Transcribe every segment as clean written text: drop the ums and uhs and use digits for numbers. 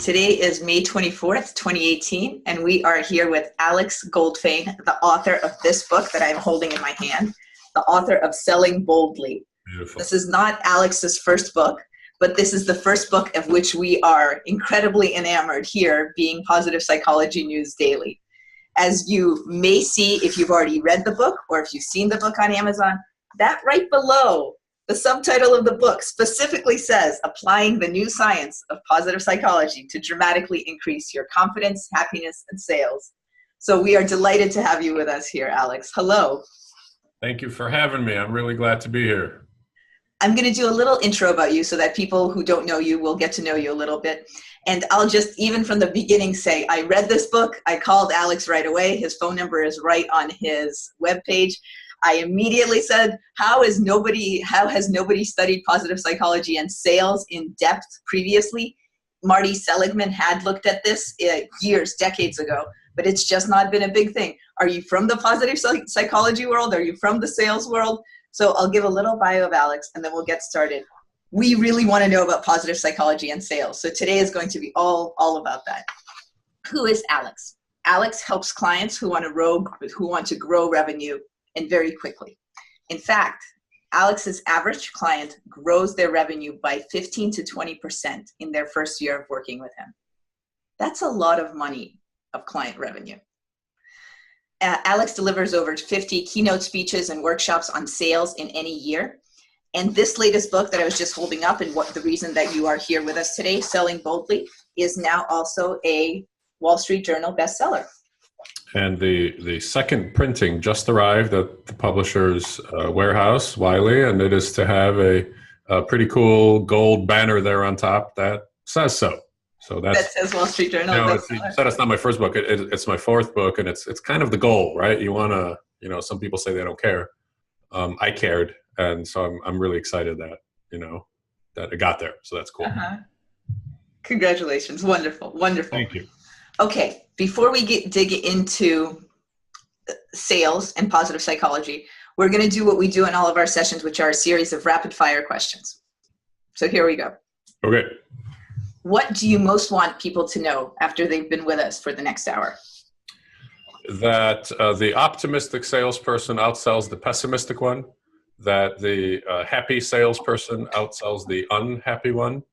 Today is May 24th, 2018, and we are here with Alex Goldfayn, the author of this book that I'm holding in my hand, the author of Selling Boldly. Beautiful. This is not Alex's first book, but this is the first book of which we are incredibly enamored here, being Positive Psychology News Daily. As you may see if you've already read the book or if you've seen the book on Amazon, that right below the subtitle of the book specifically says, applying the new science of positive psychology to dramatically increase your confidence, happiness, and sales. So we are delighted to have you with us here, Alex. Hello. Thank you for having me. I'm really glad to be here. I'm going to do a little intro about you so that people who don't know you will get to know you a little bit. And I'll just, even from the beginning, say, I read this book. I called Alex right away. His phone number is right on his webpage. I immediately said, how has nobody studied positive psychology and sales in depth previously? Marty Seligman had looked at this years, decades ago, but it's just not been a big thing. Are you from the positive psychology world? Are you from the sales world? So I'll give a little bio of Alex and then we'll get started. We really want to know about positive psychology and sales. So today is going to be all about that. Who is Alex? Alex helps clients who want to grow revenue and very quickly. In fact, Alex's average client grows their revenue by 15 to 20% in their first year of working with him. That's a lot of money of client revenue. Alex delivers over 50 keynote speeches and workshops on sales in any year. And this latest book that I was just holding up, and what the reason that you are here with us today, Selling Boldly, is now also a Wall Street Journal bestseller. And the second printing just arrived at the publisher's warehouse, Wiley, and it is to have a pretty cool gold banner there on top that says so. So that says Wall Street Journal. You said it's not my first book. It's my fourth book, and it's kind of the goal, right? You want to, some people say they don't care. I cared, and so I'm really excited that that it got there. So that's cool. Congratulations! Wonderful, wonderful. Thank you. Okay, before we dig into sales and positive psychology, we're going to do what we do in all of our sessions, which are a series of rapid fire questions. So here we go. Okay. What do you most want people to know after they've been with us for the next hour? That the optimistic salesperson outsells the pessimistic one, that the happy salesperson outsells the unhappy one,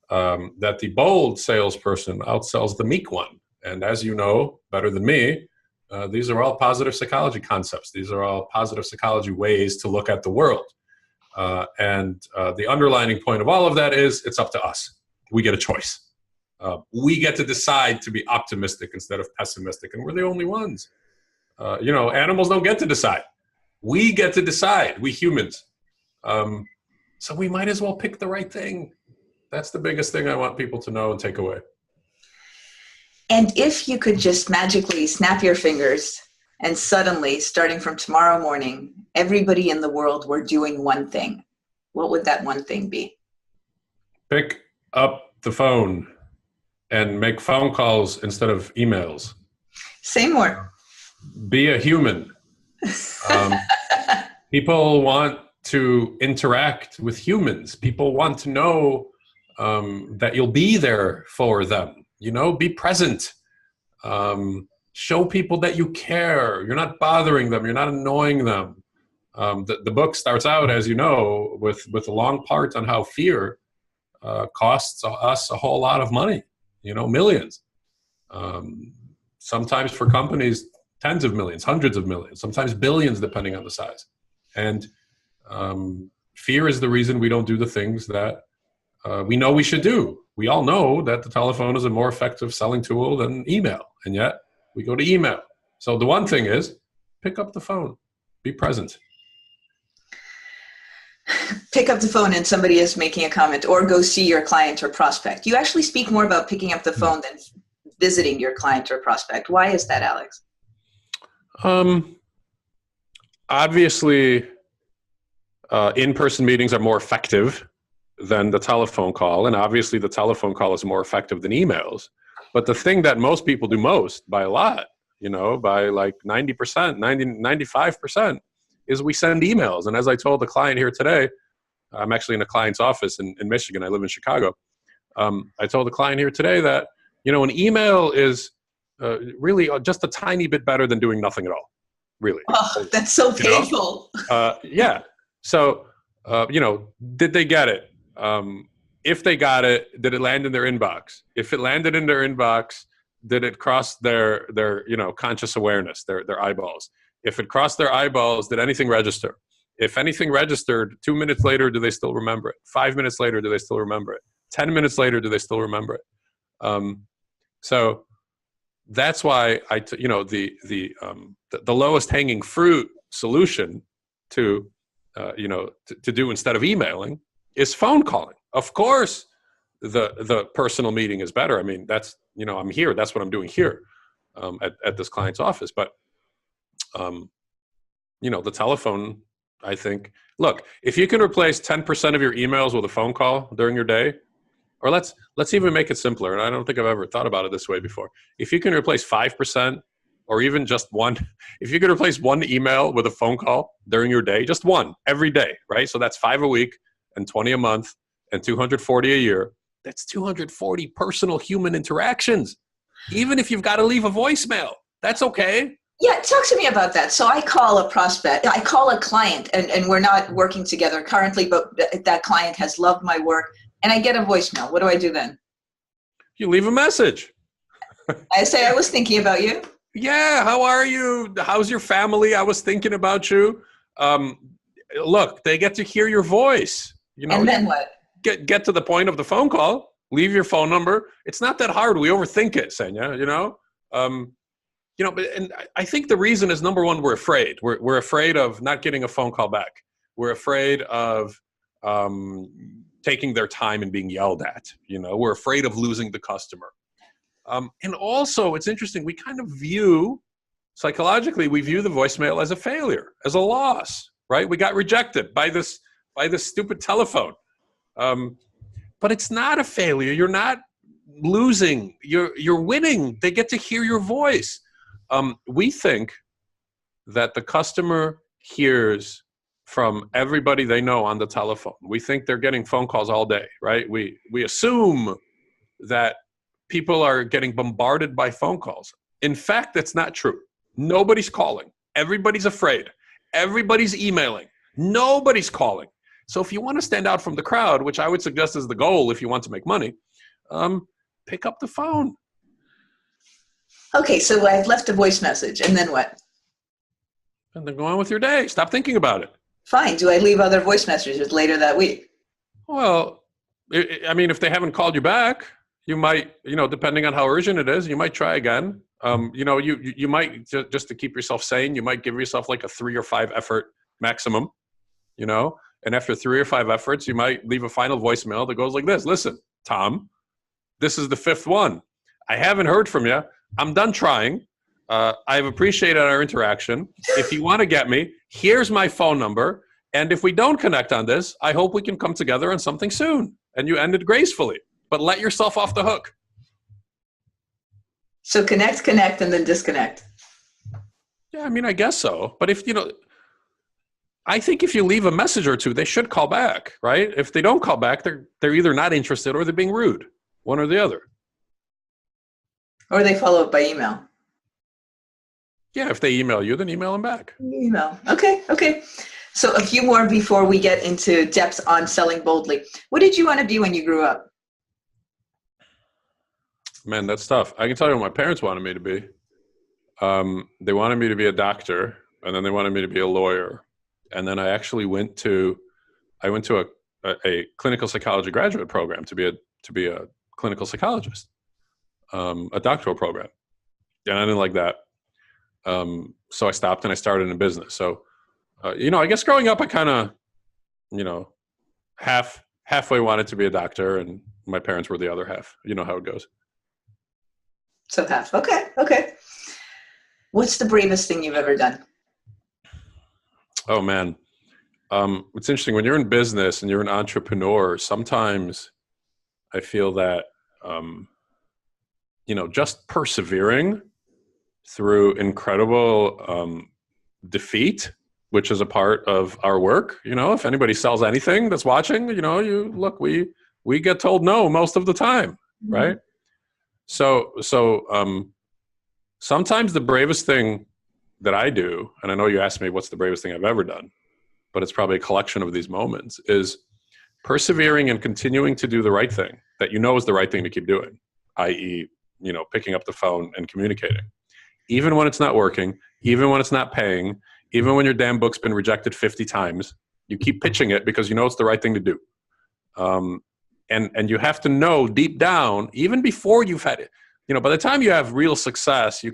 that the bold salesperson outsells the meek one. And as you know better than me, these are all positive psychology concepts. These are all positive psychology ways to look at the world. And the underlining point of all of that is it's up to us. We get a choice. We get to decide to be optimistic instead of pessimistic, and we're the only ones. Animals don't get to decide. We get to decide, we humans. So we might as well pick the right thing. That's the biggest thing I want people to know and take away. And if you could just magically snap your fingers and suddenly, starting from tomorrow morning, everybody in the world were doing one thing, what would that one thing be? Pick up the phone and make phone calls instead of emails. Say more. Be a human. People want to interact with humans. People want to know that you'll be there for them. Be present. Show people that you care. You're not bothering them. You're not annoying them. The book starts out, as you know, with a long part on how fear costs us a whole lot of money, millions. Sometimes for companies, tens of millions, hundreds of millions, sometimes billions, depending on the size. And fear is the reason we don't do the things that we know we should do. We all know that the telephone is a more effective selling tool than email, and yet we go to email. So the one thing is, pick up the phone, be present. Pick up the phone and somebody is making a comment, or go see your client or prospect. You actually speak more about picking up the phone than visiting your client or prospect. Why is that, Alex? Obviously, in-person meetings are more effective than the telephone call, and obviously the telephone call is more effective than emails. But the thing that most people do most, by a lot, by like 90%, 95%, is we send emails. And as I told the client here today, I'm actually in a client's office in Michigan. I live in Chicago. I told the client here today that An email is really just a tiny bit better than doing nothing at all, really. Oh, that's so painful. Yeah. So, did they get it? If they got it, did it land in their inbox? If it landed in their inbox, did it cross their conscious awareness, their eyeballs? If it crossed their eyeballs, did anything register? If anything registered, 2 minutes later, do they still remember it? 5 minutes later, do they still remember it? 10 minutes later, do they still remember it? So that's why the lowest hanging fruit solution to do instead of emailing is phone calling. Of course, the personal meeting is better. I mean, that's, I'm here. That's what I'm doing here at this client's office. But, the telephone, I think, look, if you can replace 10% of your emails with a phone call during your day, or let's even make it simpler. And I don't think I've ever thought about it this way before. If you can replace 5% or even just one, if you could replace one email with a phone call during your day, just one every day, right? So that's 5 a week and 20 a month and 240 a year. That's 240 personal human interactions. Even if you've got to leave a voicemail, that's okay. Yeah, talk to me about that. So I call a prospect, I call a client, and we're not working together currently, but that client has loved my work, and I get a voicemail. What do I do then? You leave a message. I say, I was thinking about you. Yeah, how are you? How's your family? I was thinking about you. Look, they get to hear your voice. And then what? Get to the point of the phone call. Leave your phone number. It's not that hard. We overthink it, Senya. But and I think the reason is, number one, we're afraid. We're afraid of not getting a phone call back. We're afraid of taking their time and being yelled at. We're afraid of losing the customer. And also, it's interesting. We kind of psychologically, we view the voicemail as a failure, as a loss, right? We got rejected by this stupid telephone. But it's not a failure. You're not losing. You're winning. They get to hear your voice. We think that the customer hears from everybody they know on the telephone. We think they're getting phone calls all day, right? We assume that people are getting bombarded by phone calls. In fact, that's not true. Nobody's calling. Everybody's afraid. Everybody's emailing. Nobody's calling. So if you want to stand out from the crowd, which I would suggest is the goal if you want to make money, pick up the phone. Okay, so I've left a voice message, and then what? And then go on with your day. Stop thinking about it. Fine. Do I leave other voice messages later that week? Well, if they haven't called you back, you might, depending on how urgent it is, you might try again. You might, just to keep yourself sane, you might give yourself like a 3 or 5 effort maximum, and after 3 or 5 efforts, you might leave a final voicemail that goes like this. Listen, Tom, this is the 5th one. I haven't heard from you. I'm done trying. I've appreciated our interaction. If you want to get me, here's my phone number. And if we don't connect on this, I hope we can come together on something soon. And you end it gracefully, but let yourself off the hook. So connect, and then disconnect. Yeah, I guess so. But I think if you leave a message or two, they should call back, right? If they don't call back, they're either not interested or they're being rude, one or the other. Or they follow up by email. Yeah, if they email you, then email them back. Email. Okay. So a few more before we get into depth on selling boldly. What did you want to be when you grew up? Man, that's tough. I can tell you what my parents wanted me to be. They wanted me to be a doctor, and then they wanted me to be a lawyer. And then I actually went to a clinical psychology graduate program to be a clinical psychologist, a doctoral program. And I didn't like that. So I stopped and I started in a business. So, I guess growing up, I kind of, halfway wanted to be a doctor, and my parents were the other half. You know how it goes. So half. Okay. What's the bravest thing you've ever done? Oh, man. It's interesting. When you're in business and you're an entrepreneur, sometimes I feel that, just persevering through incredible defeat, which is a part of our work. If anybody sells anything that's watching, we get told no most of the time, right? Sometimes the bravest thing that I do, and I know you asked me what's the bravest thing I've ever done, but it's probably a collection of these moments, is persevering and continuing to do the right thing that you know is the right thing to keep doing, i.e., picking up the phone and communicating. Even when it's not working, even when it's not paying, even when your damn book's been rejected 50 times, you keep pitching it because you know it's the right thing to do. And you have to know deep down, even before you've had it, by the time you have real success, you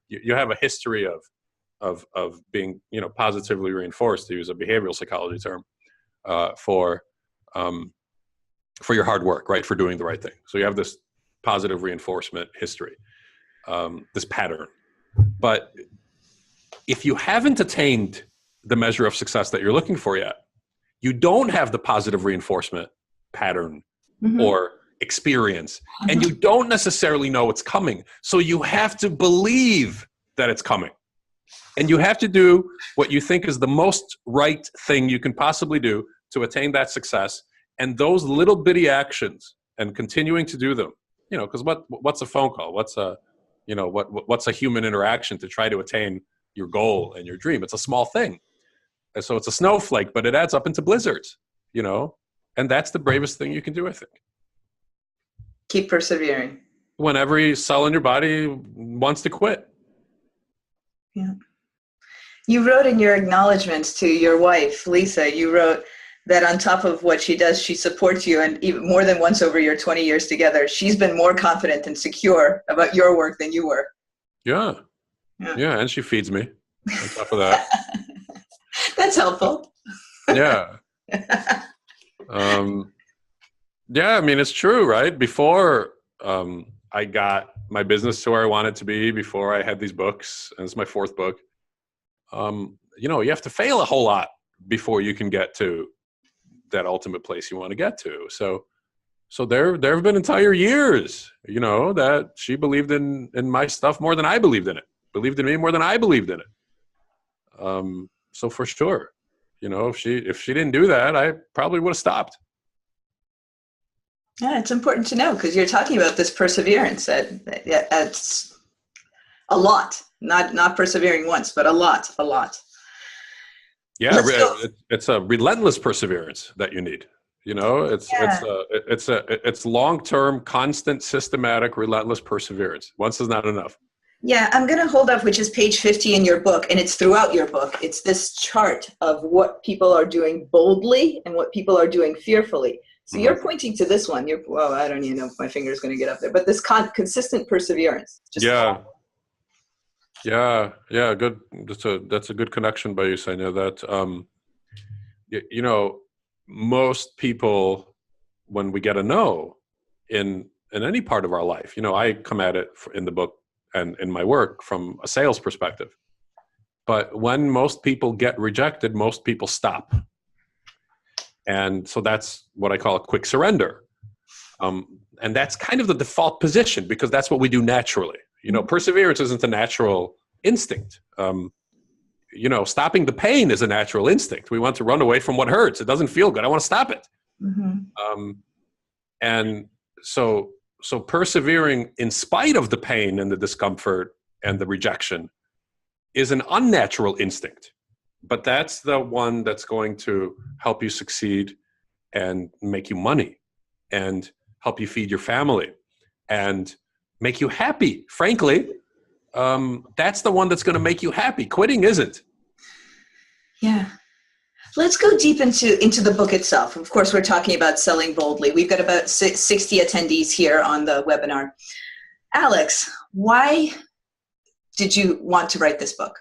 you have a history of being, positively reinforced, to use a behavioral psychology term, for your hard work, right? For doing the right thing. So you have this positive reinforcement history, this pattern. But if you haven't attained the measure of success that you're looking for yet, you don't have the positive reinforcement pattern or experience, and you don't necessarily know it's coming. So you have to believe that it's coming. And you have to do what you think is the most right thing you can possibly do to attain that success. And those little bitty actions and continuing to do them, because what's a phone call? What's a human interaction to try to attain your goal and your dream? It's a small thing. And so it's a snowflake, but it adds up into blizzards, and that's the bravest thing you can do, I think. Keep persevering. When every cell in your body wants to quit. Yeah. You wrote in your acknowledgments to your wife, Lisa, you wrote that on top of what she does, she supports you, and even more than once over your 20 years together, she's been more confident and secure about your work than you were. Yeah, and she feeds me on top of that. That's helpful. Yeah. Yeah, I mean, it's true, right? Before I got my business to where I wanted to be, before I had these books, and it's my fourth book, you have to fail a whole lot before you can get to that ultimate place you want to get to. So there have been entire years, that she believed in my stuff more than I believed in it, believed in me more than I believed in it. So for sure, if she didn't do that, I probably would have stopped. Yeah, it's important to know, because you're talking about this perseverance. It's a lot, not persevering once, but a lot. Yeah, it's a relentless perseverance that you need. It's long-term, constant, systematic, relentless perseverance. Once is not enough. Yeah, I'm going to hold up, which is page 50 in your book, and it's throughout your book. It's this chart of what people are doing boldly and what people are doing fearfully. So you're pointing to this one. I don't even know if my finger is going to get up there, but this consistent perseverance. Yeah, good. That's a good connection by you saying that. Most people, when we get a no in any part of our life, I come at it in the book and in my work from a sales perspective. But when most people get rejected, most people stop. And so that's what I call a quick surrender. And that's kind of the default position, because that's what we do naturally. Perseverance isn't a natural instinct. Stopping the pain is a natural instinct. We want to run away from what hurts. It doesn't feel good. I want to stop it. And so persevering in spite of the pain and the discomfort and the rejection is an unnatural instinct. But that's the one that's going to help you succeed and make you money and help you feed your family and make you happy. Frankly, that's the one that's going to make you happy. Quitting isn't. Yeah. Let's go deep into the book itself. Of course, we're talking about selling boldly. We've got about 60 attendees here on the webinar. Alex, why did you want to write this book?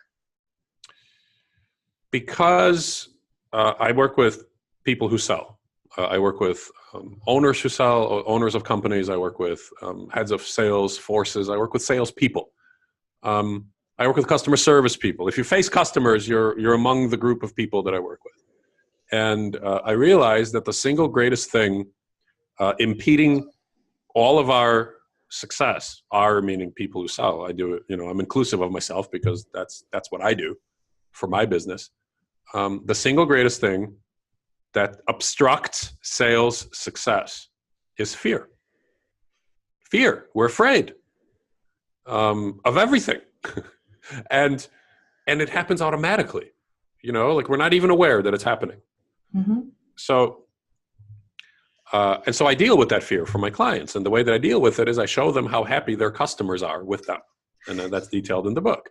Because I work with people who sell. I work with owners who sell, owners of companies. I work with heads of sales forces. I work with salespeople. I work with customer service people. If you face customers, you're among the group of people that I work with. And I realized that the single greatest thing impeding all of our success, our meaning people who sell, I do it, I'm inclusive of myself because that's what I do for my business. The single greatest thing that obstructs sales success is fear. fear. We're afraid of everything. and it happens automatically, like we're not even aware that it's happening. Mm-hmm. So I deal with that fear for my clients. And the way that I deal with it is I show them how happy their customers are with them. And that's detailed in the book.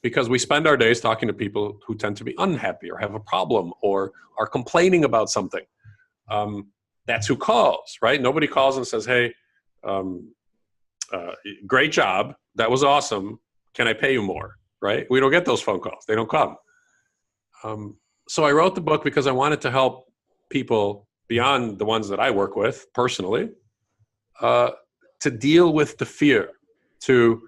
Because we spend our days talking to people who tend to be unhappy or have a problem or are complaining about something. That's who calls, right? Nobody calls and says, hey, great job. That was awesome. Can I pay you more? Right? We don't get those phone calls. They don't come. So I wrote the book because I wanted to help people beyond the ones that I work with personally, to deal with the fear, to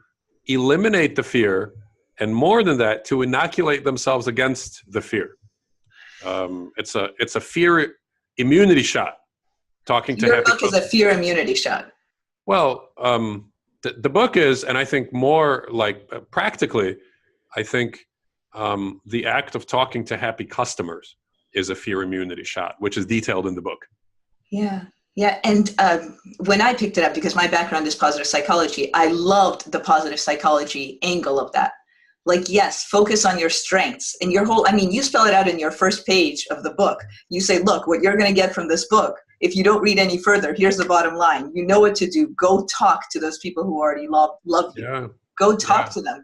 eliminate the fear, and more than that, to inoculate themselves against the fear. It's a fear immunity shot. Talking to Your book is a fear immunity shot. Well, the book is, and I think more like practically, I think the act of talking to happy customers is a fear immunity shot, which is detailed in the book. Yeah. Yeah. And when I picked it up, because my background is positive psychology, I loved the positive psychology angle of that. Like, yes, focus on your strengths and your whole, you spell it out in your first page of the book. You say, look, what you're going to get from this book, if you don't read any further, here's the bottom line. You know what to do. Go talk to those people who already love you. Yeah. Go talk to them.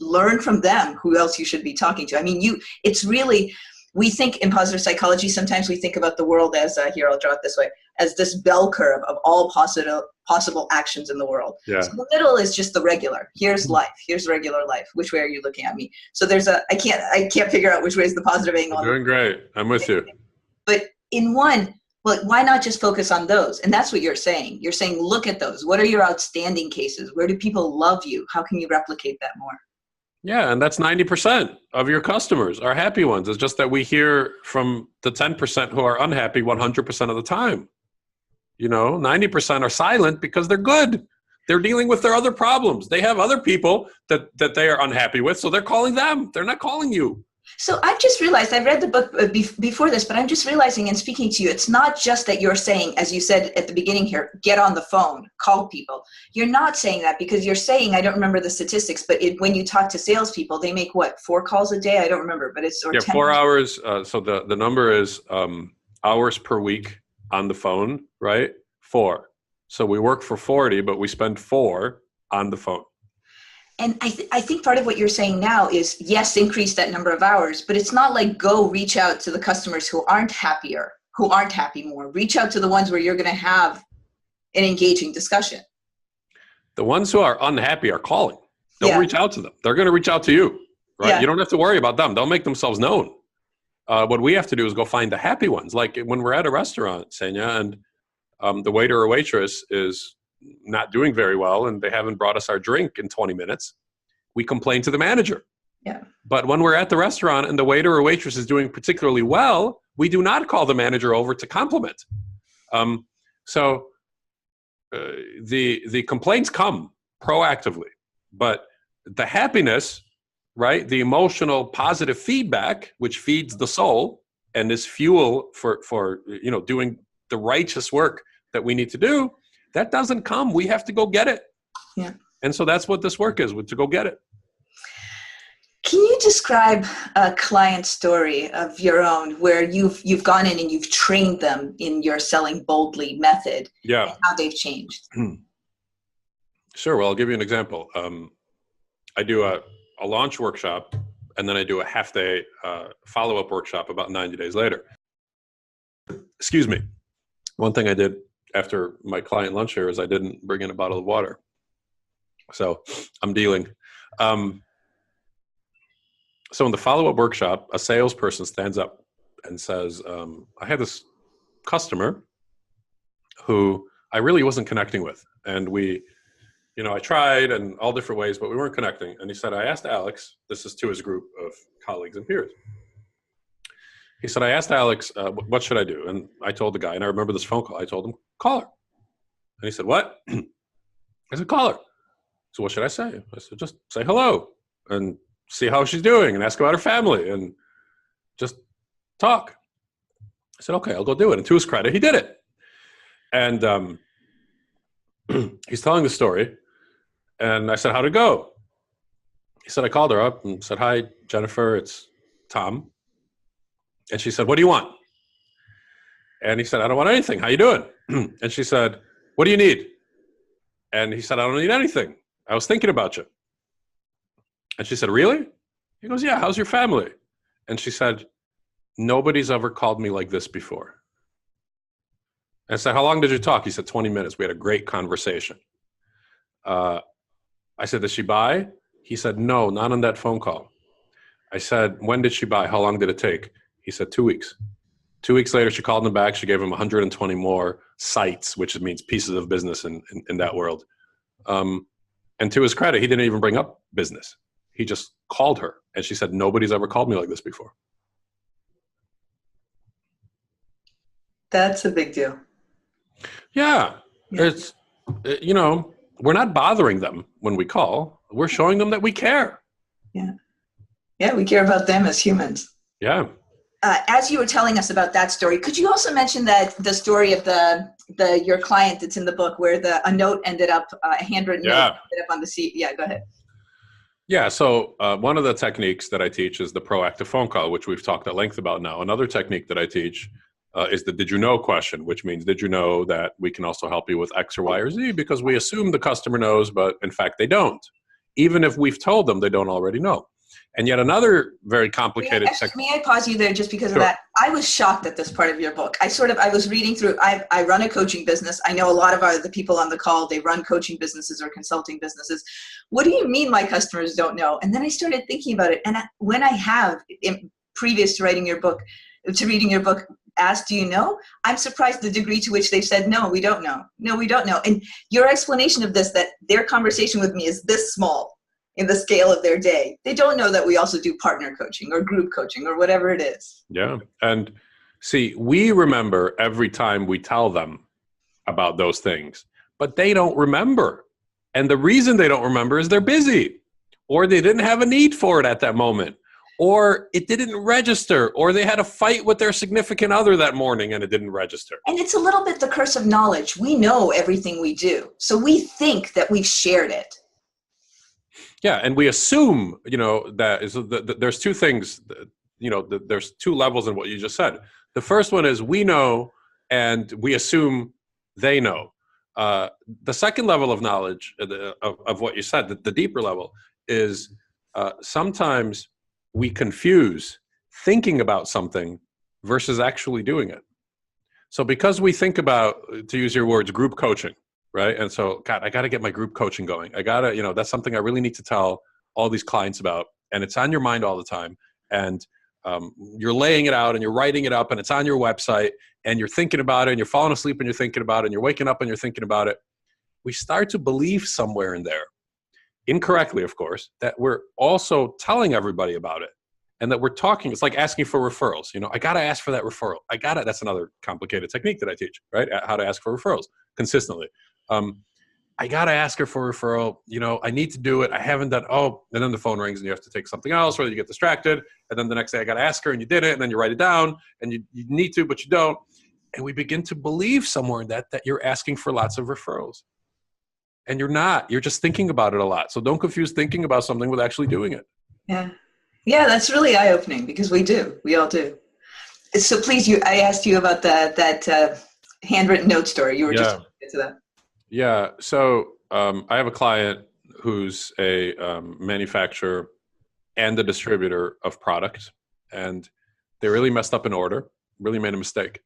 Learn from them who else you should be talking to. It's really, we think in positive psychology, sometimes we think about the world as, here, I'll draw it this way, as this bell curve of all possible actions in the world. Yeah. So the middle is just the regular. Here's life. Here's regular life. Which way are you looking at me? So there's I can't figure out which way is the positive angle. You're doing great. I'm with you. But in one, well, why not just focus on those? And that's what you're saying. You're saying, look at those. What are your outstanding cases? Where do people love you? How can you replicate that more? Yeah, and that's 90% of your customers are happy ones. It's just that we hear from the 10% who are unhappy 100% of the time. 90% are silent because they're good. They're dealing with their other problems. They have other people that they are unhappy with, so they're calling them. They're not calling you. So I've just realized, I read the book before this, but I'm just realizing in speaking to you, it's not just that you're saying, as you said at the beginning here, get on the phone, call people. You're not saying that because you're saying, I don't remember the statistics, but when you talk to salespeople, they make 4 calls a day? I don't remember, but it's 10 4 hours. So the number is hours per week on the phone, right? 4. So we work for 40, but we spend 4 on the phone. And I think part of what you're saying now is, yes, increase that number of hours, but it's not like go reach out to the customers who aren't happy more. Reach out to the ones where you're going to have an engaging discussion. The ones who are unhappy are calling. Don't reach out to them. They're going to reach out to you, right? Yeah. You don't have to worry about them. They'll make themselves known. What we have to do is go find the happy ones. Like when we're at a restaurant, Senya, and the waiter or waitress is not doing very well and they haven't brought us our drink in 20 minutes, we complain to the manager. Yeah. But when we're at the restaurant and the waiter or waitress is doing particularly well, we do not call the manager over to compliment. So the complaints come proactively, but the happiness, right? The emotional positive feedback, which feeds the soul and is fuel for doing the righteous work that we need to do, that doesn't come. We have to go get it. Yeah. And so that's what this work is, to go get it. Can you describe a client story of your own where you've gone in and you've trained them in your selling boldly method? Yeah. And how they've changed? Sure. Well, I'll give you an example. I do a launch workshop, and then I do a half-day follow-up workshop about 90 days later. Excuse me. One thing I did after my client lunch here is I didn't bring in a bottle of water. So I'm dealing. So in the follow-up workshop, a salesperson stands up and says, I had this customer who I really wasn't connecting with. And I tried in all different ways, but we weren't connecting. And he said, I asked Alex, this is to his group of colleagues and peers. He said, I asked Alex, what should I do? And I told the guy, and I remember this phone call, I told him, call her. And he said, what? I said, call her. So what should I say? I said, just say hello and see how she's doing and ask about her family and just talk. I said, okay, I'll go do it. And to his credit, he did it. And he's telling the story. And I said, how'd it go? He said, I called her up and said, hi, Jennifer, it's Tom. And she said, what do you want? And he said, I don't want anything. How you doing? And she said, what do you need? And he said, I don't need anything. I was thinking about you. And she said, really? He goes, yeah, how's your family? And she said, nobody's ever called me like this before. And I said, how long did you talk? He said, 20 minutes. We had a great conversation. I said, did she buy? He said, no, not on that phone call. I said, when did she buy? How long did it take? He said, 2 weeks. 2 weeks later, she called him back. She gave him 120 more sites, which means pieces of business in that world. And to his credit, he didn't even bring up business. He just called her. And she said, nobody's ever called me like this before. That's a big deal. Yeah. It's, you know, we're not bothering them when we call. We're showing them that we care. Yeah. Yeah, we care about them as humans. Yeah. As you were telling us about that story, could you also mention that the story of your client that's in the book where a note ended up, a handwritten note ended up on the seat? Yeah, go ahead. Yeah, so one of the techniques that I teach is the proactive phone call, which we've talked at length about now. Another technique that I teach is the did you know question, which means did you know that we can also help you with X or Y or Z, because we assume the customer knows, but in fact they don't. Even if we've told them, they don't already know. And yet another very complicated may I pause you there just because of that? I was shocked at this part of your book. I was reading through, I run a coaching business. I know a lot of the people on the call, they run coaching businesses or consulting businesses. What do you mean my customers don't know? And then I started thinking about it. And when I have, previous to reading your book, asked, do you know? I'm surprised the degree to which they've said, no, we don't know. No, we don't know. And your explanation of this, that their conversation with me is this small in the scale of their day. They don't know that we also do partner coaching or group coaching or whatever it is. Yeah. And see, we remember every time we tell them about those things, but they don't remember. And the reason they don't remember is they're busy, or they didn't have a need for it at that moment, or it didn't register, or they had a fight with their significant other that morning and it didn't register. And it's a little bit the curse of knowledge. We know everything we do, so we think that we've shared it. Yeah, and we assume, you know, there's two things, you know, there's two levels in what you just said. The first one is we know and we assume they know. The second level of knowledge of what you said, the deeper level, is sometimes we confuse thinking about something versus actually doing it. So because we think about, to use your words, group coaching, right? And so, God, I got to get my group coaching going. I got to, you know, that's something I really need to tell all these clients about. And it's on your mind all the time. And you're laying it out and you're writing it up and it's on your website and you're thinking about it and you're falling asleep and you're thinking about it and you're waking up and you're thinking about it. We start to believe somewhere in there, incorrectly, of course, that we're also telling everybody about it and that we're talking. It's like asking for referrals. You know, I got to ask for that referral. That's another complicated technique that I teach, right? How to ask for referrals consistently. I got to ask her for a referral. You know, I need to do it. I haven't done, and then the phone rings and you have to take something else, or you get distracted. And then the next day I got to ask her and you did it. And then you write it down and you need to, but you don't. And we begin to believe somewhere in that you're asking for lots of referrals. And you're not. You're just thinking about it a lot. So don't confuse thinking about something with actually doing it. Yeah. Yeah, that's really eye-opening because we do. We all do. So please, I asked you about that handwritten note story. You were just getting to that. Yeah. So I have a client who's a manufacturer and a distributor of products. And they really messed up an order, really made a mistake.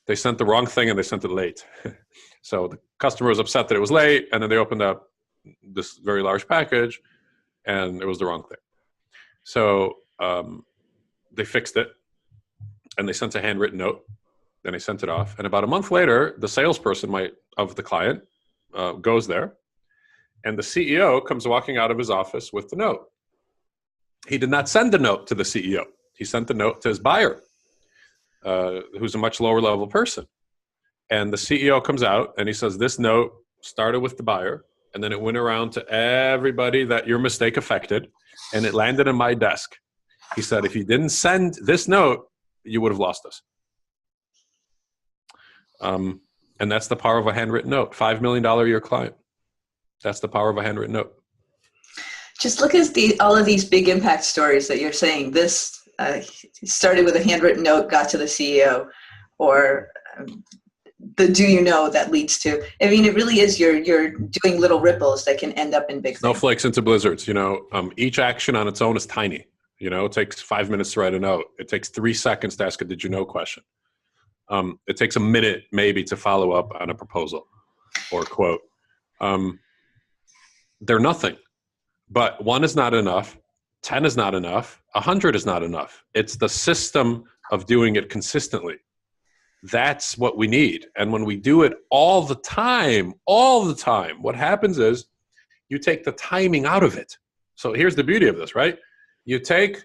They sent the wrong thing and they sent it late. So the customer was upset that it was late, and then they opened up this very large package and it was the wrong thing. So they fixed it and they sent a handwritten note, then they sent it off. And about a month later, the salesperson of the client goes there, and the CEO comes walking out of his office with the note. He did not send the note to the CEO. He sent the note to his buyer, who's a much lower level person. And the CEO comes out and he says, this note started with the buyer, and then it went around to everybody that your mistake affected, and it landed in my desk. He said, if you didn't send this note, you would have lost us. And that's the power of a handwritten note. $5 million a year client. That's the power of a handwritten note. Just look at all of these big impact stories that you're saying. This started with a handwritten note, got to the CEO, or the do you know that leads to. I mean, it really is you're doing little ripples that can end up in big things. Snowflakes into blizzards. Each action on its own is tiny. It takes 5 minutes to write a note. It takes 3 seconds to ask a did you know question. It takes a minute maybe to follow up on a proposal or a quote. They're nothing. But 1 is not enough, 10 is not enough, 100 is not enough. It's the system of doing it consistently. That's what we need. And when we do it all the time, what happens is you take the timing out of it. So here's the beauty of this, right? You take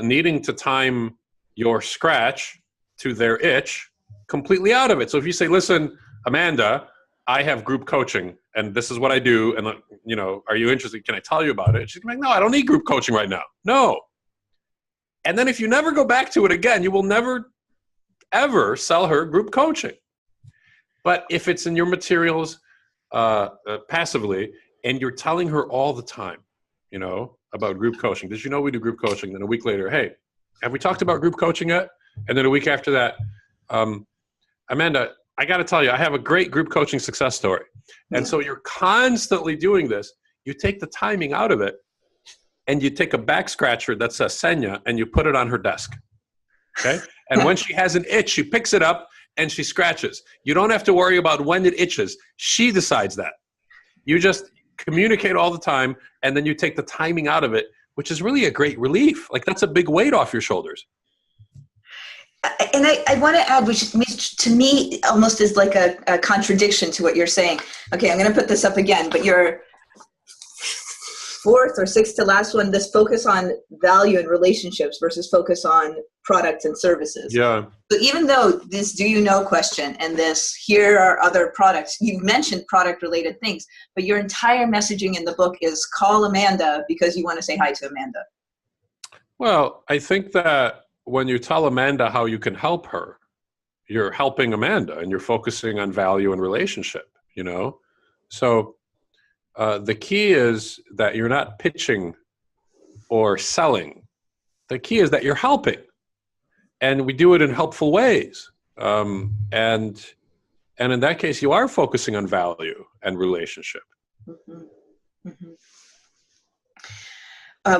needing to time your scratch to their itch completely out of it. So if you say, listen, Amanda, I have group coaching and this is what I do. And, are you interested? Can I tell you about it? She's like, no, I don't need group coaching right now. No. And then if you never go back to it again, you will never, ever sell her group coaching. But if it's in your materials passively and you're telling her all the time, about group coaching. Did you know we do group coaching? Then a week later, hey, have we talked about group coaching yet? And then a week after that, Amanda, I got to tell you, I have a great group coaching success story. And so you're constantly doing this. You take the timing out of it and you take a back scratcher that says Senya and you put it on her desk. Okay. And when she has an itch, she picks it up and she scratches. You don't have to worry about when it itches. She decides that. You just communicate all the time and then you take the timing out of it, which is really a great relief. Like that's a big weight off your shoulders. And I want to add, which to me almost is like a contradiction to what you're saying. Okay, I'm going to put this up again, but your 4th or 6th to last one, this focus on value and relationships versus focus on products and services. Yeah. So even though this do you know question and this here are other products, you mentioned product related things, but your entire messaging in the book is call Amanda because you want to say hi to Amanda. Well, I think that when you tell Amanda how you can help her, you're helping Amanda and you're focusing on value and relationship, So the key is that you're not pitching or selling. The key is that you're helping. And we do it in helpful ways. And in that case, you are focusing on value and relationship. Mm-hmm. Mm-hmm.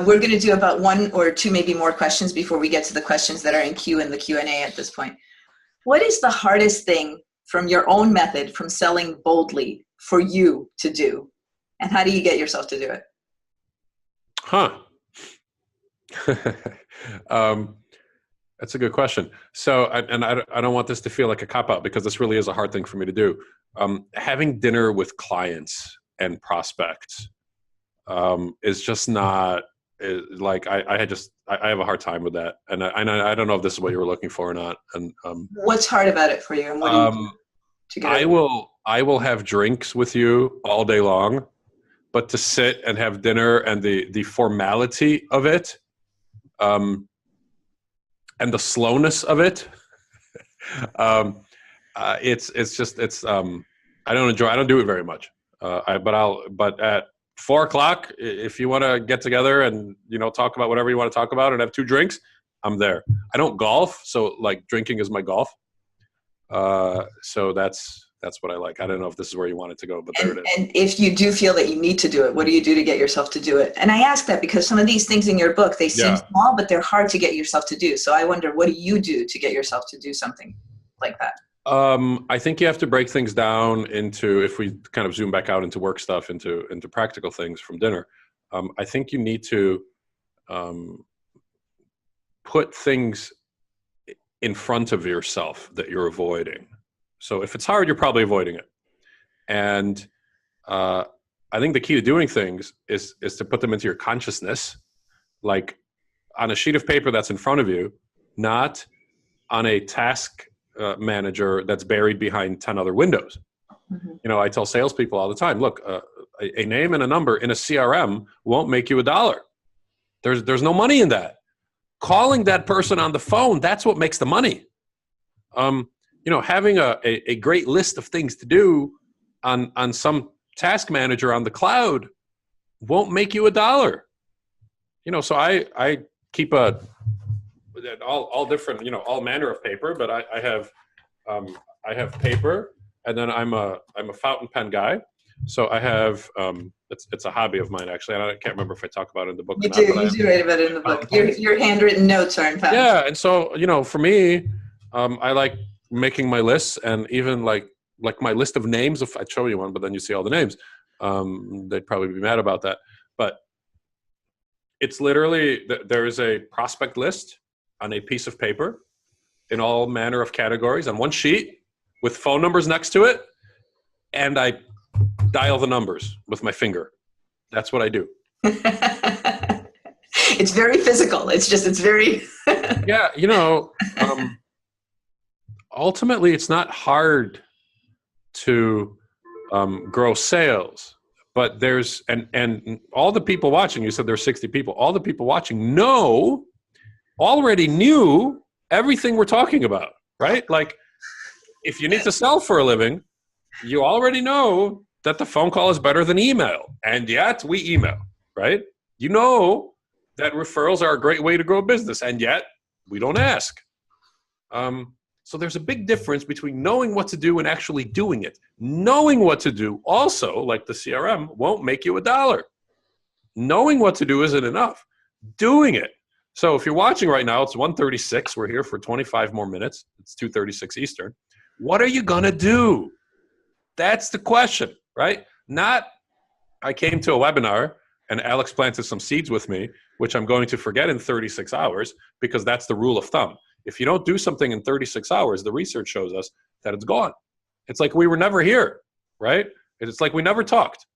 We're going to do about 1 or 2, maybe more questions before we get to the questions that are in queue and the Q&A at this point. What is the hardest thing from your own method from selling boldly for you to do? And how do you get yourself to do it? That's a good question. So, I don't want this to feel like a cop-out because this really is a hard thing for me to do. Having dinner with clients and prospects is just not like I have a hard time with that, and I don't know if this is what you were looking for or not. And what's hard about it for you? And what do you do to get I will have drinks with you all day long, but to sit and have dinner and the formality of it, and the slowness of it, it's I don't do it very much. But at 4:00, if you want to get together and, talk about whatever you want to talk about and have 2 drinks, I'm there. I don't golf. So like drinking is my golf. So that's what I like. I don't know if this is where you want it to go, but there it is. And if you do feel that you need to do it, what do you do to get yourself to do it? And I ask that because some of these things in your book, they seem small, but they're hard to get yourself to do. So I wonder, what do you do to get yourself to do something like that? I think you have to break things down into, if we kind of zoom back out into work stuff, into practical things from dinner. I think you need to put things in front of yourself that you're avoiding. So if it's hard, you're probably avoiding it. And I think the key to doing things is to put them into your consciousness, like on a sheet of paper that's in front of you, not on a task manager that's buried behind 10 other windows. Mm-hmm. I tell salespeople all the time, look, a name and a number in a CRM won't make you $1. There's no money in that. Calling that person on the phone, that's what makes the money. having a great list of things to do on some task manager on the cloud won't make you $1. So I keep all different, all manner of paper, but I have paper, and then I'm a fountain pen guy. So I have it's a hobby of mine, actually. I can't remember if I talk about it in the book. You do write about it in the book. Your handwritten notes are in fact. Yeah, and so for me, I like making my lists, and even like my list of names. If I'd show you one, but then you see all the names, they'd probably be mad about that. But it's literally there is a prospect list on a piece of paper in all manner of categories on one sheet with phone numbers next to it, and I dial the numbers with my finger. That's what I do. It's very physical. It's very. Yeah, ultimately, it's not hard to grow sales, but there's and all the people watching. You said there's 60 people. All the people watching already knew everything we're talking about, right? Like, if you need to sell for a living, you already know that the phone call is better than email, and yet we email, right? You know that referrals are a great way to grow a business, and yet we don't ask. So there's a big difference between knowing what to do and actually doing it. Knowing what to do also, like the CRM, won't make you $1. Knowing what to do isn't enough. Doing it. So if you're watching right now, it's 1:36. We're here for 25 more minutes. It's 2:36 Eastern. What are you going to do? That's the question, right? Not, I came to a webinar and Alex planted some seeds with me, which I'm going to forget in 36 hours, because that's the rule of thumb. If you don't do something in 36 hours, the research shows us that it's gone. It's like we were never here, right? It's like we never talked.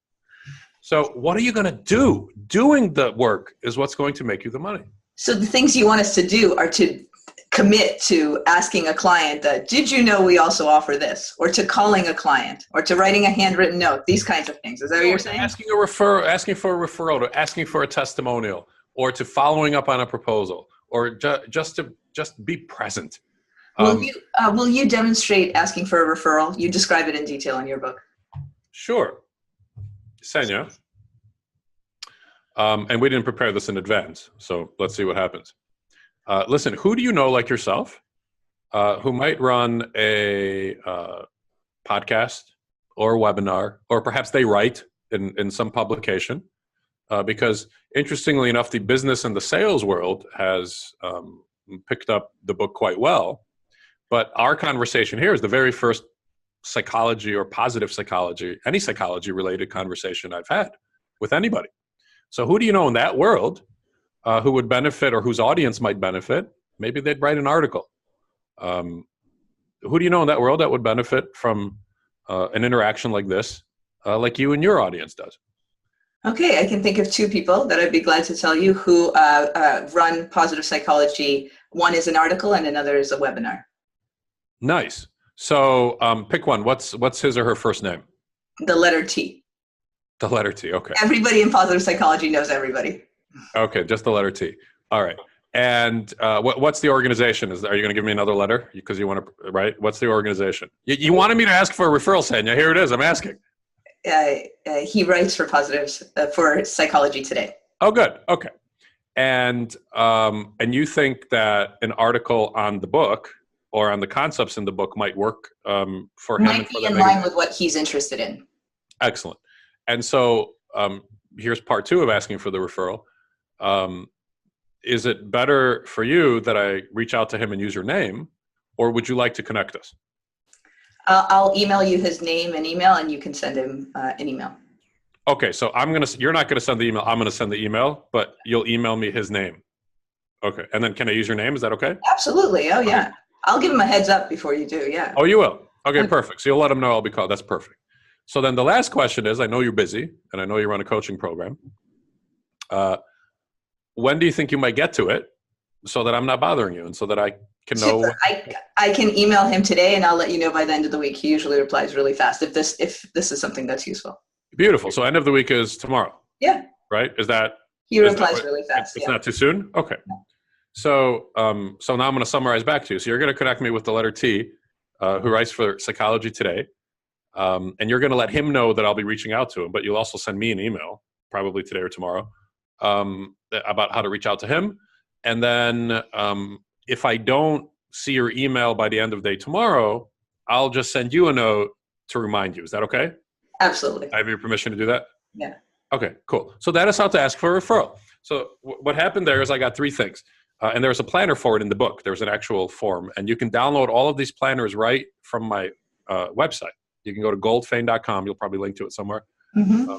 So what are you going to do? Doing the work is what's going to make you the money. So the things you want us to do are to commit to asking a client that, did you know we also offer this? Or to calling a client, or to writing a handwritten note, these kinds of things. Is that what you're saying? Asking for a referral, to asking for a testimonial, or to following up on a proposal, or just be present. Will you demonstrate asking for a referral? You describe it in detail in your book. Sure. Senya. And we didn't prepare this in advance, so let's see what happens. Listen, who do you know like yourself who might run a podcast or a webinar, or perhaps they write in some publication? Because interestingly enough, the business and the sales world has picked up the book quite well. But our conversation here is the very first psychology or positive psychology, any psychology related conversation I've had with anybody. So who do you know in that world who would benefit, or whose audience might benefit? Maybe they'd write an article. Who do you know in that world that would benefit from an interaction like this, like you and your audience does? Okay, I can think of two people that I'd be glad to tell you who run Positive Psychology. One is an article and another is a webinar. Nice. So pick one. What's his or her first name? The letter T. The letter T, okay. Everybody in positive psychology knows everybody. Okay, just the letter T. All right. And what's the organization? Are you going to give me another letter? Because you want to, right? What's the organization? You wanted me to ask for a referral, Senya. Here it is. I'm asking. He writes for for Psychology Today. Oh, good. Okay. And you think that an article on the book or on the concepts in the book might work for him? Might be in line with what he's interested in. Excellent. And so here's part two of asking for the referral. Is it better for you that I reach out to him and use your name, or would you like to connect us? I'll email you his name and email, and you can send him an email. Okay, so you're not gonna send the email. I'm gonna send the email, but you'll email me his name. Okay, and then can I use your name? Is that okay? Absolutely. Oh yeah. Okay. I'll give him a heads up before you do. Yeah. Oh, you will. Okay, perfect. So you'll let him know I'll be called. That's perfect. So then the last question is, I know you're busy and I know you run a coaching program. When do you think you might get to it so that I'm not bothering you and so that I can know? I can email him today and I'll let you know by the end of the week. He usually replies really fast if this is something that's useful. Beautiful. So end of the week is tomorrow. Yeah. Right? He replies really fast. It's not too soon? Okay. No. So now I'm going to summarize back to you. So you're going to connect me with the letter T. who writes for Psychology Today. And you're going to let him know that I'll be reaching out to him, but you'll also send me an email, probably today or tomorrow, about how to reach out to him. And then if I don't see your email by the end of the day tomorrow, I'll just send you a note to remind you. Is that okay? Absolutely. I have your permission to do that? Yeah. Okay, cool. So that is how to ask for a referral. So what happened there is I got 3 things. And there's a planner for it in the book. There's an actual form. And you can download all of these planners right from my website. You can go to goldfayn.com. You'll probably link to it somewhere. Mm-hmm.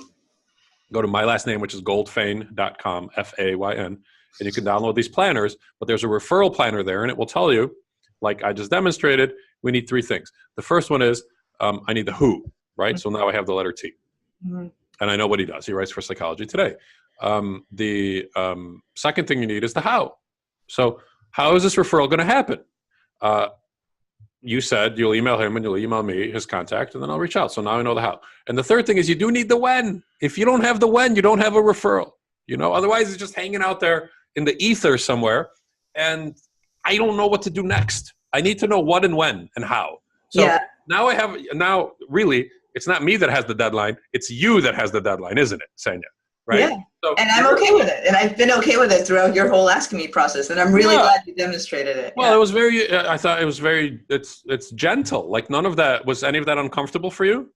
Go to my last name, which is goldfayn.com, Fayn. And you can download these planners. But there's a referral planner there. And it will tell you, like I just demonstrated, we need 3 things. The first one is I need the who, right? So now I have the letter T. Mm-hmm. And I know what he does. He writes for Psychology Today. The second thing you need is the how. So how is this referral going to happen? You said you'll email him and you'll email me his contact, and then I'll reach out. So now I know the how. And the third thing is you do need the when. If you don't have the when, you don't have a referral. You know, otherwise it's just hanging out there in the ether somewhere, and I don't know what to do next. I need to know what and when and how. So now really, it's not me that has the deadline. It's you that has the deadline, isn't it, Sanya? Right? Yeah. So, and I'm okay with it. And I've been okay with it throughout your whole asking me process. And I'm really glad you demonstrated it. Well, it was very, I thought it was very, it's gentle. Like none of that, was any of that uncomfortable for you?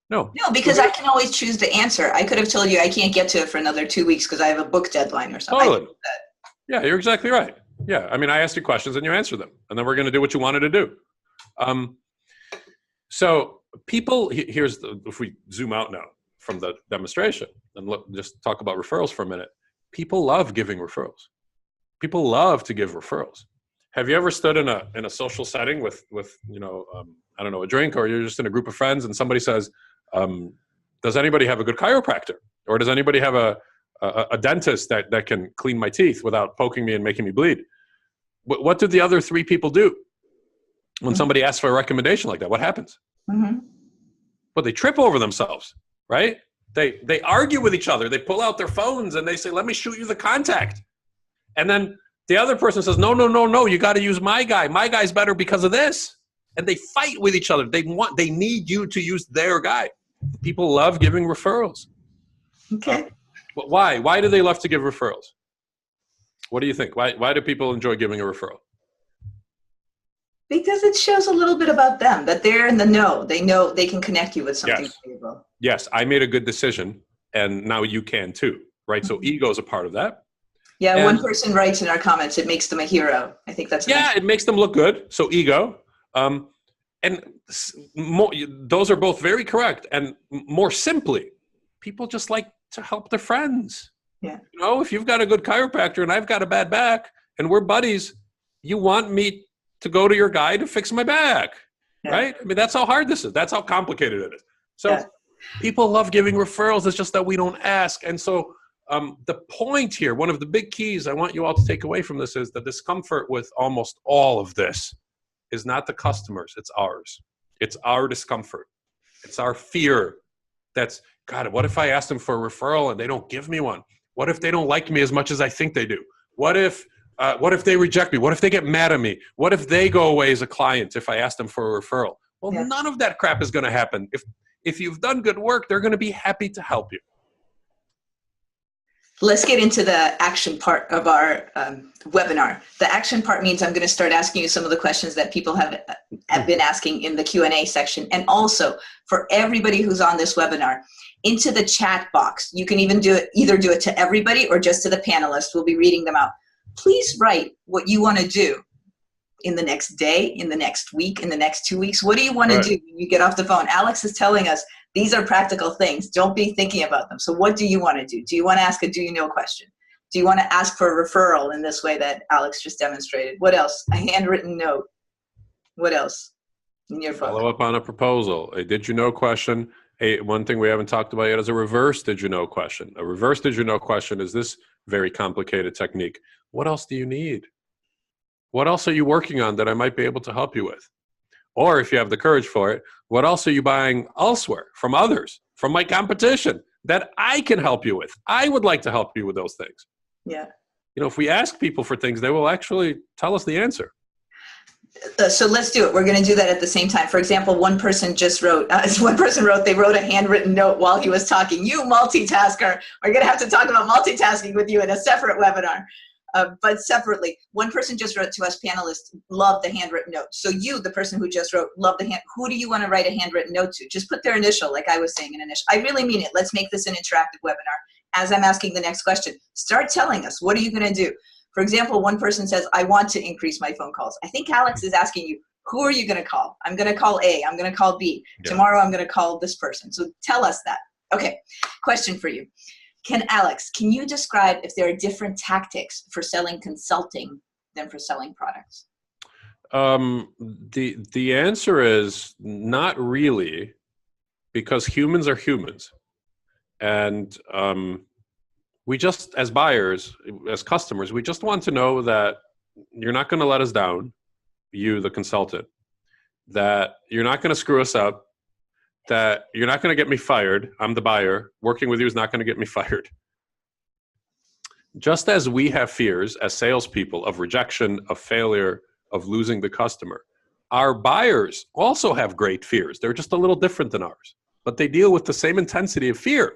No. No, because I can always choose to answer. I could have told you I can't get to it for another 2 weeks because I have a book deadline or something. Totally. Yeah, you're exactly right. Yeah. I mean, I asked you questions and you answer them. And then we're going to do what you wanted to do. So people, if we zoom out now from the demonstration and just talk about referrals for a minute. People love giving referrals. People love to give referrals. Have you ever stood in a social setting with I don't know, a drink, or you're just in a group of friends and somebody says, does anybody have a good chiropractor? Or does anybody have a dentist that can clean my teeth without poking me and making me bleed? What do the other 3 people do when somebody asks for a recommendation like that? What happens? Mm-hmm. Well, they trip over themselves, right? They argue with each other. They pull out their phones and they say, let me shoot you the contact. And then the other person says, no, you got to use my guy. My guy's better because of this. And they fight with each other. They need you to use their guy. People love giving referrals. Okay. But why? Why do they love to give referrals? What do you think? Why do people enjoy giving a referral? Because it shows a little bit about them, that they're in the know. They know they can connect you with something valuable. Yes, I made a good decision, and now you can too, right? So ego is a part of that. Yeah, and one person writes in our comments, it makes them a hero. I think that's it makes them look good. So ego. And those are both very correct. And more simply, people just like to help their friends. Yeah. You know, if you've got a good chiropractor and I've got a bad back and we're buddies, you want me to go to your guy to fix my back, right? I mean, that's how hard this is. That's how complicated it is. So people love giving referrals. It's just that we don't ask. And so the point here, one of the big keys I want you all to take away from this is the discomfort with almost all of this is not the customers, it's ours. It's our discomfort. It's our fear. That's, God, what if I ask them for a referral and they don't give me one? What if they don't like me as much as I think they do? What if they reject me? What if they get mad at me? What if they go away as a client if I ask them for a referral? Well, none of that crap is going to happen. If you've done good work, they're going to be happy to help you. Let's get into the action part of our webinar. The action part means I'm going to start asking you some of the questions that people have been asking in the Q&A section. And also, for everybody who's on this webinar, into the chat box. You can even either do it to everybody or just to the panelists. We'll be reading them out. Please write what you want to do in the next day, in the next week, in the next 2 weeks. What do you want to do when you get off the phone? Alex is telling us these are practical things. Don't be thinking about them. So what do you want to do? Do you want to ask a do you know question? Do you want to ask for a referral in this way that Alex just demonstrated? What else? A handwritten note. What else in your book? Follow up on a proposal. A did you know question. One thing we haven't talked about yet is a reverse did you know question. A reverse did you know question is this very complicated technique. What else do you need? What else are you working on that I might be able to help you with? Or if you have the courage for it, what else are you buying elsewhere from others, from my competition that I can help you with? I would like to help you with those things. Yeah. You know, if we ask people for things, they will actually tell us the answer. So let's do it. We're going to do that at the same time. For example, one person wrote a handwritten note while he was talking. You multitasker. We're going to have to talk about multitasking with you in a separate webinar. But separately, one person just wrote to us, panelists, love the handwritten note. So you, the person who just wrote, love who do you want to write a handwritten note to? Just put their initial, like I was saying, an initial. I really mean it. Let's make this an interactive webinar. As I'm asking the next question, start telling us, what are you going to do? For example, one person says, I want to increase my phone calls. I think Alex is asking you, who are you going to call? I'm going to call A. I'm going to call B. Yeah. Tomorrow I'm going to call this person. So tell us that. Okay, question for you. Alex, can you describe if there are different tactics for selling consulting than for selling products? The answer is not really, because humans are humans. And we just, as buyers, as customers, we just want to know that you're not going to let us down, you, the consultant, that you're not going to screw us up, that you're not going to get me fired. I'm the buyer. Working with you is not going to get me fired. Just as we have fears as salespeople of rejection, of failure, of losing the customer, our buyers also have great fears. They're just a little different than ours, but they deal with the same intensity of fear.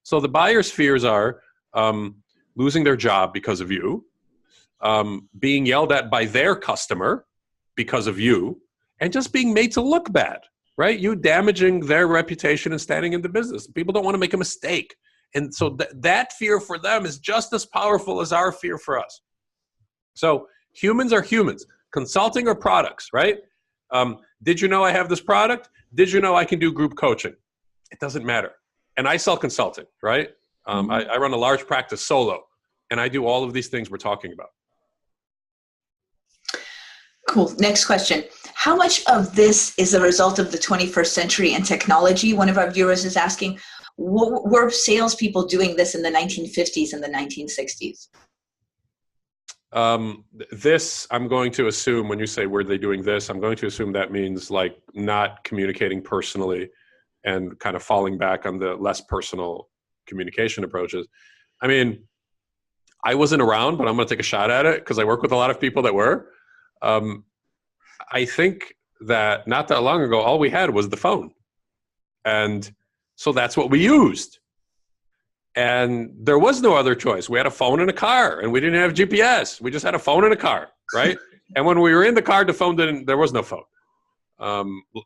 So the buyer's fears are losing their job because of you, being yelled at by their customer because of you, and just being made to look bad, right? You damaging their reputation and standing in the business. People don't want to make a mistake. And so that fear for them is just as powerful as our fear for us. So humans are humans. Consulting or products, right? Did you know I have this product? Did you know I can do group coaching? It doesn't matter. And I sell consulting, right? I run a large practice solo, and I do all of these things we're talking about. Cool. Next question. How much of this is a result of the 21st century and technology? One of our viewers is asking, were salespeople doing this in the 1950s and the 1960s? This, I'm going to assume, when you say were they doing this, I'm going to assume that means like not communicating personally and kind of falling back on the less personal communication approaches. I mean, I wasn't around, but I'm going to take a shot at it because I work with a lot of people that were. I think that not that long ago, all we had was the phone. And so that's what we used. And there was no other choice. We had a phone in a car, and we didn't have GPS. We just had a phone in a car, right? And when we were in the car, there was no phone,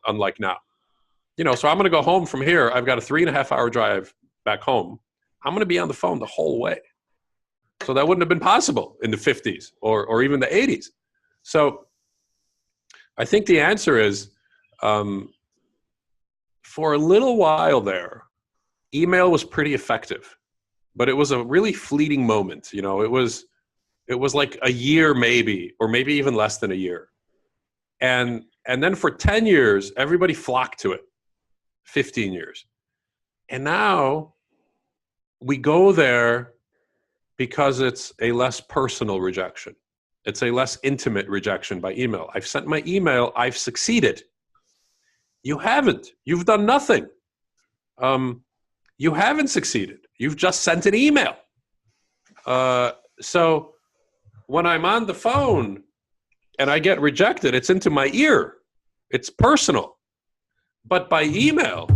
unlike now. You know, so I'm going to go home from here. I've got a 3.5-hour drive back home. I'm going to be on the phone the whole way. So that wouldn't have been possible in the 50s or even the 80s. So I think the answer is, for a little while there, email was pretty effective, but it was a really fleeting moment. You know, it was like a year maybe, or maybe even less than a year. And then for 10 years, everybody flocked to it, 15 years. And now we go there because it's a less personal rejection. It's a less intimate rejection by email. I've sent my email. I've succeeded. You haven't. You've done nothing. You haven't succeeded. You've just sent an email. So when I'm on the phone and I get rejected, it's into my ear. It's personal. But by email,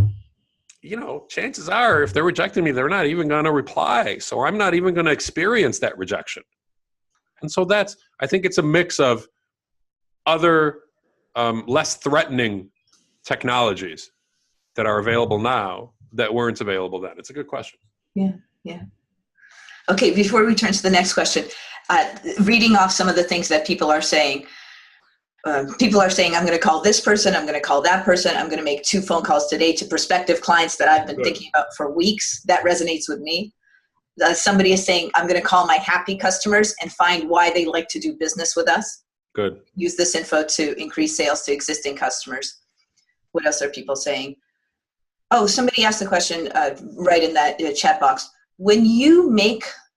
you know, chances are if they're rejecting me, they're not even going to reply. So I'm not even going to experience that rejection. And so I think it's a mix of other less threatening technologies that are available now that weren't available then. It's a good question. Yeah. Okay, before we turn to the next question, reading off some of the things that people are saying. People are saying, I'm going to call this person, I'm going to call that person, I'm going to make 2 phone calls today to prospective clients that I've been thinking about for weeks. That resonates with me. Somebody is saying, I'm going to call my happy customers and find why they like to do business with us. Good. Use this info to increase sales to existing customers. What else are people saying? Oh, somebody asked the question right in that chat box.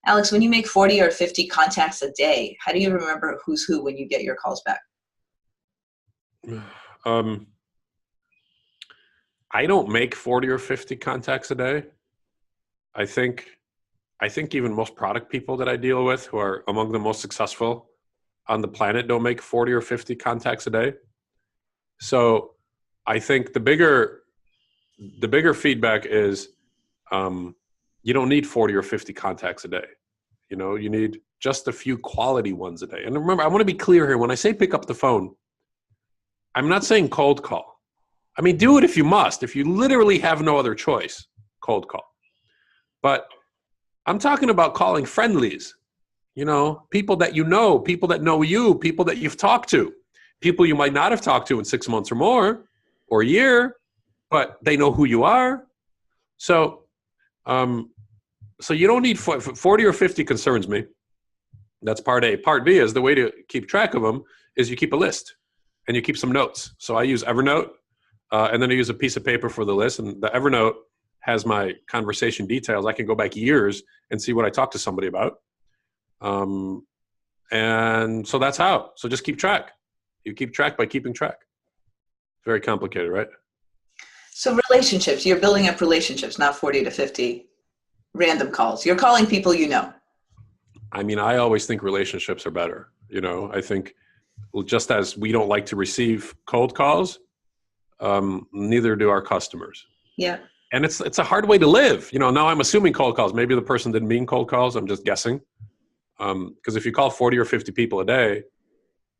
Alex, when you make 40 or 50 contacts a day, how do you remember who's who when you get your calls back? I don't make 40 or 50 contacts a day. I think even most product people that I deal with, who are among the most successful, on the planet don't make 40 or 50 contacts a day. So I think the bigger feedback is you don't need 40 or 50 contacts a day. You need just a few quality ones a day. And remember, I want to be clear here. When I say pick up the phone, I'm not saying cold call. I mean, do it if you must. If you literally have no other choice, cold call. But I'm talking about calling friendlies. People that people that know you, people that you've talked to, people you might not have talked to in 6 months or more, or a year, but they know who you are. So you don't need 40 or 50 concerns me. That's part A. Part B is the way to keep track of them is you keep a list and you keep some notes. So I use Evernote and then I use a piece of paper for the list, and the Evernote has my conversation details. I can go back years and see what I talked to somebody about. And so that's how. So just keep track. You keep track by keeping track. Very complicated, right? So relationships, you're building up relationships, not 40 to 50 random calls. You're calling people you know. I mean, I always think relationships are better. I think just as we don't like to receive cold calls, neither do our customers. Yeah. And it's a hard way to live. Now I'm assuming cold calls. Maybe the person didn't mean cold calls. I'm just guessing. Because if you call 40 or 50 people a day,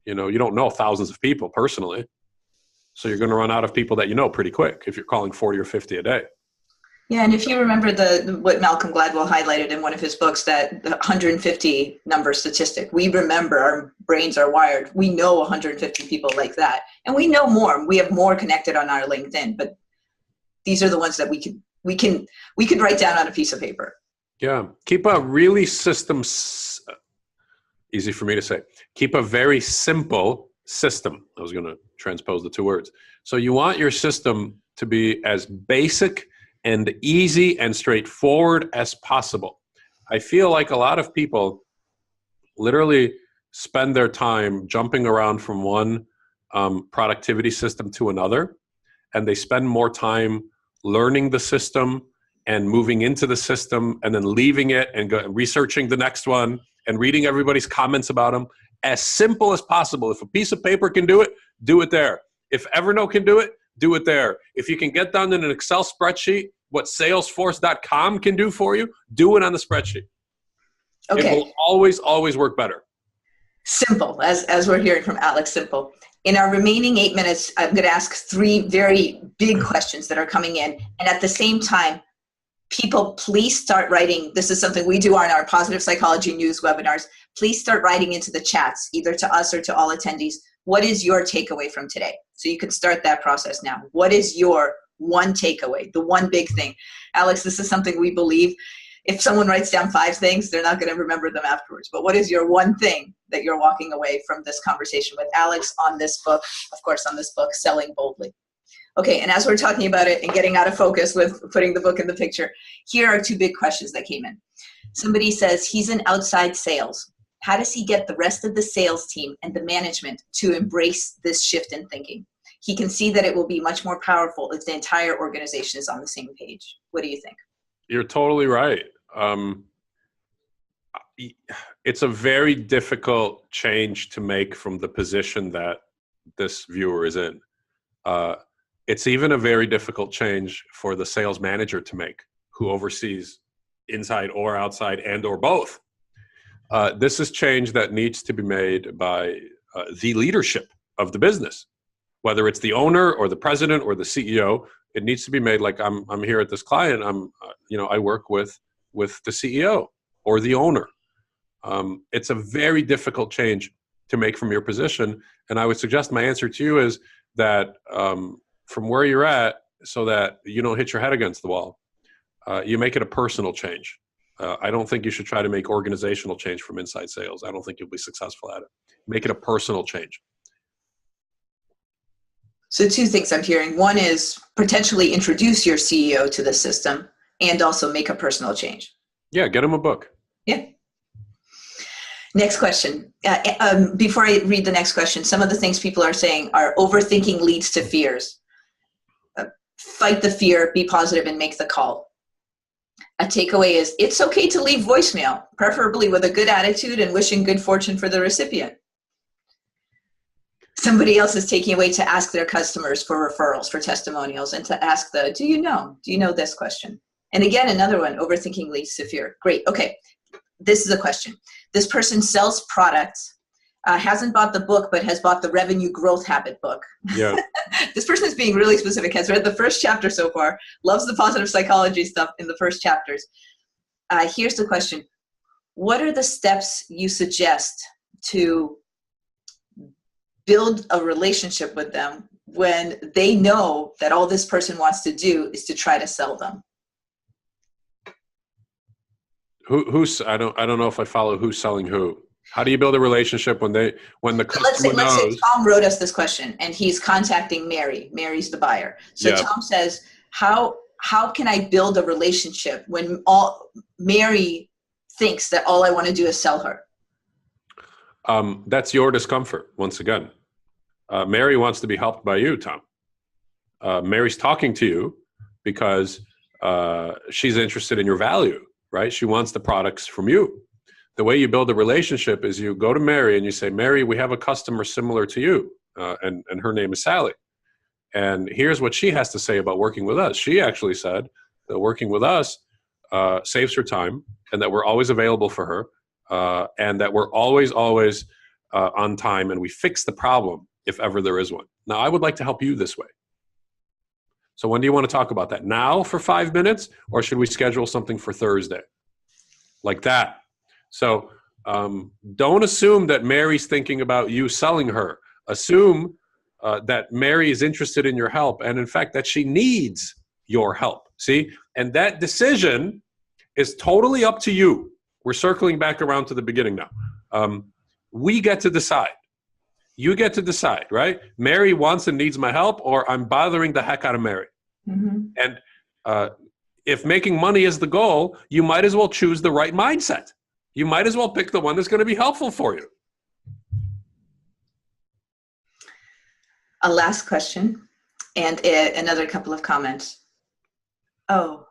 you don't know thousands of people personally. So you're going to run out of people that you know pretty quick if you're calling 40 or 50 a day. Yeah, and if you remember what Malcolm Gladwell highlighted in one of his books, that the 150 number statistic, we remember, our brains are wired. We know 150 people like that. And we know more. We have more connected on our LinkedIn, but these are the ones that we could write down on a piece of paper. Yeah. Keep a really easy for me to say. Keep a very simple system. I was going to transpose the two words. So you want your system to be as basic and easy and straightforward as possible. I feel like a lot of people literally spend their time jumping around from one productivity system to another, and they spend more time learning the system and moving into the system and then leaving it and researching the next one and reading everybody's comments about them. As simple as possible. If a piece of paper can do it there. If Evernote can do it there. If you can get done in an Excel spreadsheet what Salesforce.com can do for you, do it on the spreadsheet. Okay. It will always, always work better. Simple, as we're hearing from Alex, simple. In our remaining 8 minutes, I'm going to ask 3 very big questions that are coming in. And at the same time, people, please start writing. This is something we do on our Positive Psychology News webinars. Please start writing into the chats, either to us or to all attendees. What is your takeaway from today? So you can start that process now. What is your one takeaway, the one big thing? Alex, this is something we believe. If someone writes down 5 things, they're not going to remember them afterwards. But what is your one thing that you're walking away from this conversation with Alex on this book, of course, on this book, Selling Boldly? Okay, and as we're talking about it and getting out of focus with putting the book in the picture, here are 2 big questions that came in. Somebody says he's in outside sales. How does he get the rest of the sales team and the management to embrace this shift in thinking? He can see that it will be much more powerful if the entire organization is on the same page. What do you think? You're totally right. It's a very difficult change to make from the position that this viewer is in. It's even a very difficult change for the sales manager to make, who oversees inside or outside and or both. This is change that needs to be made by the leadership of the business, whether it's the owner or the president or the CEO. It needs to be made like I'm here at this client. I work with the CEO or the owner. It's a very difficult change to make from your position. And I would suggest my answer to you is that from where you're at, so that you don't hit your head against the wall, you make it a personal change. I don't think you should try to make organizational change from inside sales. I don't think you'll be successful at it. Make it a personal change. So 2 things I'm hearing. One is potentially introduce your CEO to the system and also make a personal change. Yeah, get him a book. Yeah. Next question. Before I read the next question, some of the things people are saying are overthinking leads to fears. Fight the fear, be positive, and make the call. A takeaway is it's okay to leave voicemail, preferably with a good attitude and wishing good fortune for the recipient. Somebody else is taking away to ask their customers for referrals, for testimonials, and to ask the, do you know this question? And again, another one, overthinking leads to fear. Great. Okay. This is a question. This person sells products, hasn't bought the book, but has bought the Revenue Growth Habit book. Yeah. This person is being really specific, has read the first chapter so far, loves the positive psychology stuff in the first chapters. Here's the question. What are the steps you suggest to build a relationship with them when they know that all this person wants to do is to try to sell them? Who's I don't know if I follow who's selling who. How do you build a relationship when the customer Let's say knows? Tom wrote us this question and he's contacting Mary. Mary's the buyer. So Yeah. Tom says, how can I build a relationship when Mary thinks that all I want to do is sell her? That's your discomfort, once again. Mary wants to be helped by you, Tom. Mary's talking to you because she's interested in your value, right? She wants the products from you. The way you build a relationship is you go to Mary and you say, Mary, we have a customer similar to you, and her name is Sally. And here's what she has to say about working with us. She actually said that working with us saves her time and that we're always available for her, and that we're always on time, and we fix the problem if ever there is one. Now, I would like to help you this way. So when do you want to talk about that? Now for 5 minutes, or should we schedule something for Thursday? Like that. So don't assume that Mary's thinking about you selling her. Assume that Mary is interested in your help, and in fact that she needs your help. See? And that decision is totally up to you. We're circling back around to the beginning now. We get to decide. You get to decide, right? Mary wants and needs my help, or I'm bothering the heck out of Mary. Mm-hmm. And if making money is the goal, you might as well choose the right mindset. You might as well pick the one that's going to be helpful for you. A last question and another couple of comments. Oh,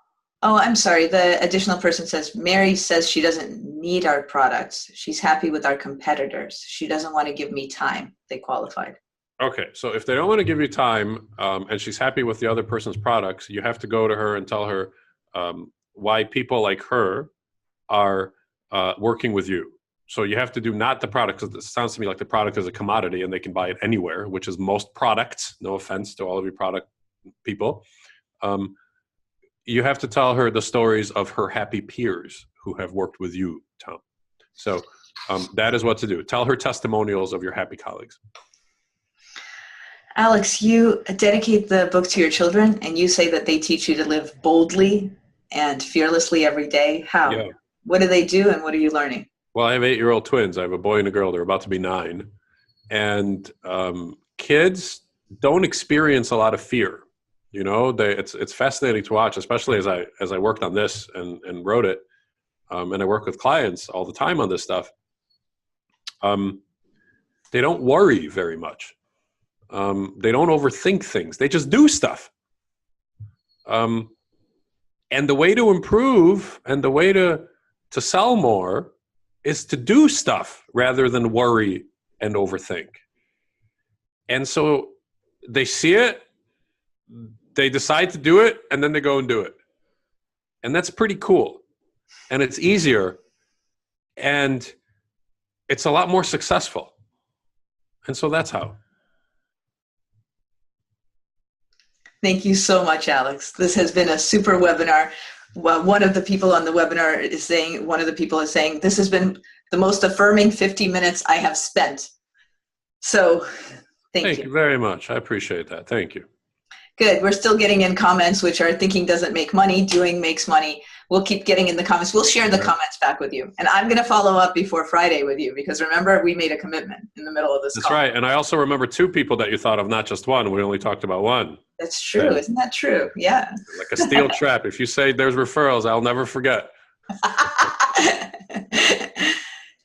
I'm sorry. The additional person says, Mary says she doesn't need our products. She's happy with our competitors. She doesn't want to give me time. They qualified. Okay, so if they don't want to give you time and she's happy with the other person's products, you have to go to her and tell her why people like her are working with you. So you have to do not the product, because it sounds to me like the product is a commodity and they can buy it anywhere, which is most products. No offense to all of you product people. You have to tell her the stories of her happy peers who have worked with you, Tom. So that is what to do. Tell her testimonials of your happy colleagues. Alex, you dedicate the book to your children and you say that they teach you to live boldly and fearlessly every day. How? Yeah. What do they do and what are you learning? Well, I have 8-year-old twins. I have a boy and a girl. They're about to be 9. And kids don't experience a lot of fear. You know, it's fascinating to watch, especially as I worked on this and wrote it. And I work with clients all the time on this stuff. They don't worry very much. They don't overthink things. They just do stuff. And the way to improve and the way to sell more is to do stuff rather than worry and overthink. And so they see it, they decide to do it, and then they go and do it. And that's pretty cool. And it's easier. And it's a lot more successful. And so that's how. Thank you so much, Alex. This has been a super webinar. Well, one of the people on the webinar is saying, this has been the most affirming 50 minutes I have spent. So thank you very much. I appreciate that. Thank you. Good. We're still getting in comments, which are thinking doesn't make money, doing makes money. We'll keep getting in the comments. We'll share the comments back with you. And I'm going to follow up before Friday with you because remember, we made a commitment in the middle of this call. That's right. And I also remember 2 people that you thought of, not just one. We only talked about one. That's true. Isn't that true? Yeah. Like a steel trap. If you say there's referrals, I'll never forget.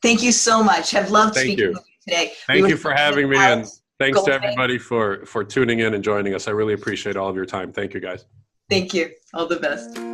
Thank you so much. Have loved speaking with you today. Thank you for having me. And thanks to everybody for tuning in and joining us. I really appreciate all of your time. Thank you, guys. Thank you. All the best.